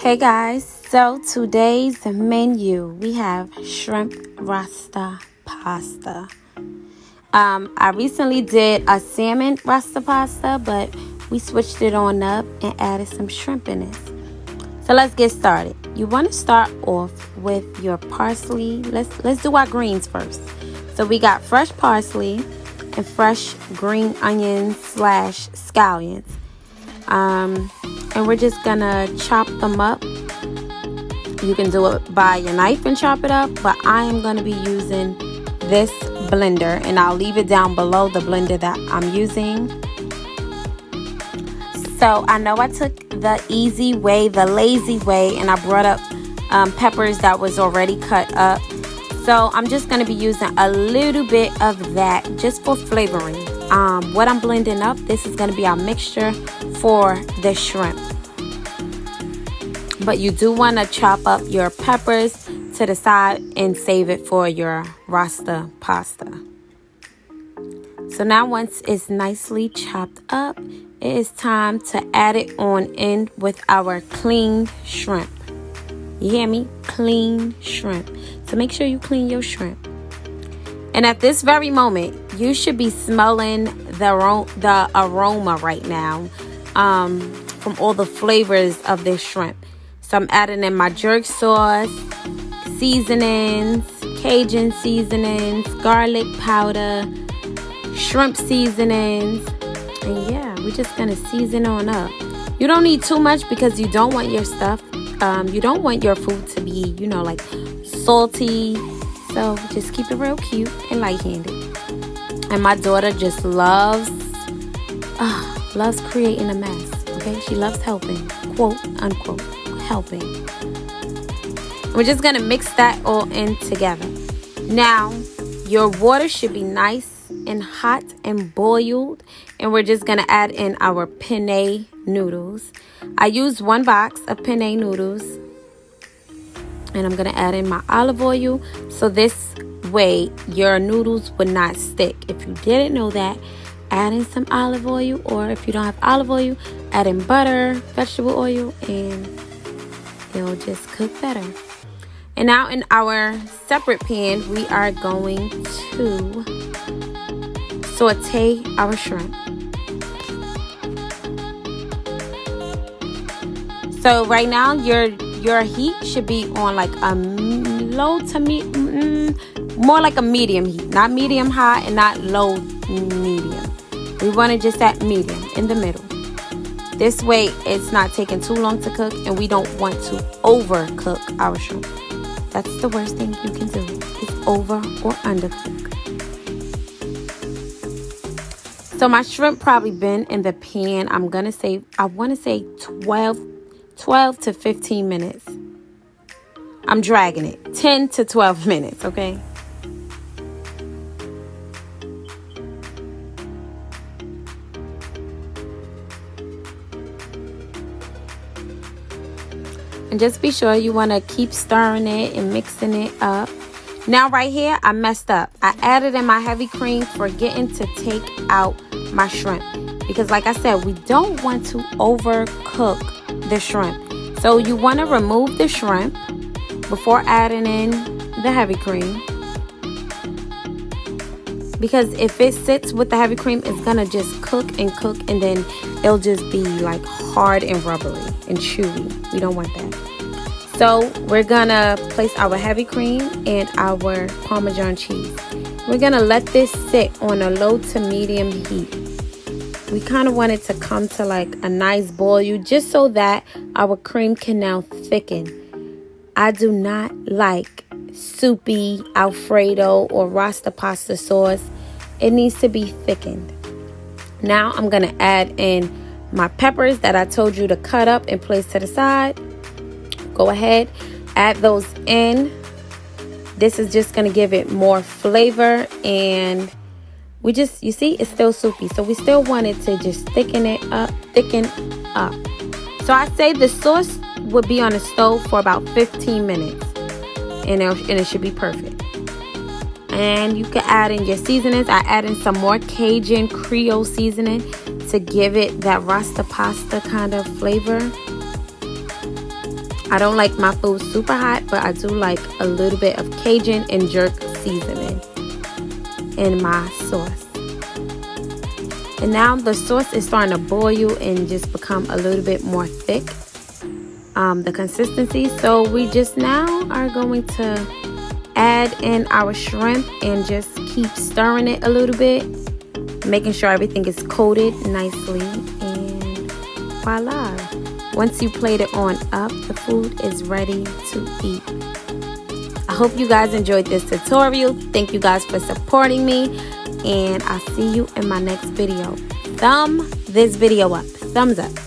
Hey guys, so today's menu, we have shrimp Rasta pasta. I recently did a salmon Rasta pasta, but we switched it on up and added some shrimp in it. So let's get started. You want to start off with your parsley. Let's do our greens first. So we got fresh parsley and fresh green onions / scallions. And we're just gonna chop them up. You can do it by your knife and chop it up, but I am gonna be using this blender, and I'll leave it down below, the blender that I'm using. So I know I took the easy way, the lazy way, and I brought up peppers that was already cut up. So I'm just gonna be using a little bit of that just for flavoring. What I'm blending up, this is gonna be our mixture for the shrimp. But you do want to chop up your peppers to the side and save it for your Rasta pasta. So now once it's nicely chopped up, it is time to add it on in with our clean shrimp. You hear me? Clean shrimp. So make sure you clean your shrimp. And at this very moment, you should be smelling the aroma right now from all the flavors of this shrimp. So I'm adding in my jerk sauce, seasonings, Cajun seasonings, garlic powder, shrimp seasonings. And yeah, we're just going to season on up. You don't need too much because you don't want your stuff, you don't want your food to be, like salty. So just keep it real cute and light-handed. And my daughter just loves creating a mess, okay? She loves helping, quote, unquote. Helping. We're just gonna mix that all in together. Now your water should be nice and hot and boiled, and we're just gonna add in our penne noodles. I used 1 box of penne noodles, and I'm gonna add in my olive oil so this way your noodles would not stick. If you didn't know that, add in some olive oil, or if you don't have olive oil, add in butter, vegetable oil, and it'll just cook better. And now in our separate pan, we are going to saute our shrimp. So right now your heat should be on like a low to more like a medium heat, not medium high and not low medium. We want it just at medium, in the middle. This way, it's not taking too long to cook, and we don't want to overcook our shrimp. That's the worst thing you can do, is over or undercook. So my shrimp probably been in the pan, I want to say 12 to 15 minutes. I'm dragging it, 10 to 12 minutes, okay? And just be sure you want to keep stirring it and mixing it up. Now right here, I messed up. I added in my heavy cream, forgetting to take out my shrimp. Because like I said, we don't want to overcook the shrimp. So you want to remove the shrimp before adding in the heavy cream. Because if it sits with the heavy cream, it's going to just cook, and then it'll just be like hard and rubbery and chewy. We don't want that. So we're going to place our heavy cream and our Parmesan cheese. We're going to let this sit on a low to medium heat. We kind of want it to come to like a nice boil, just so that our cream can now thicken. I do not like soupy Alfredo or Rasta pasta sauce. It needs to be thickened. Now I'm going to add in my peppers that I told you to cut up and place to the side. Go ahead, add those in. This is just going to give it more flavor, and you see, it's still soupy. So we still want it to just thicken up. So I say the sauce would be on the stove for about 15 minutes, and it should be perfect. And you can add in your seasonings. I add in some more Cajun Creole seasoning to give it that Rasta pasta kind of flavor. I don't like my food super hot, but I do like a little bit of Cajun and jerk seasoning in my sauce. And now the sauce is starting to boil and just become a little bit more thick, the consistency. So we just now are going to add in our shrimp and just keep stirring it a little bit, making sure everything is coated nicely. And voila. Once you plate it on up, the food is ready to eat. I hope you guys enjoyed this tutorial. Thank you guys for supporting me, and I'll see you in my next video. Thumb this video up. Thumbs up.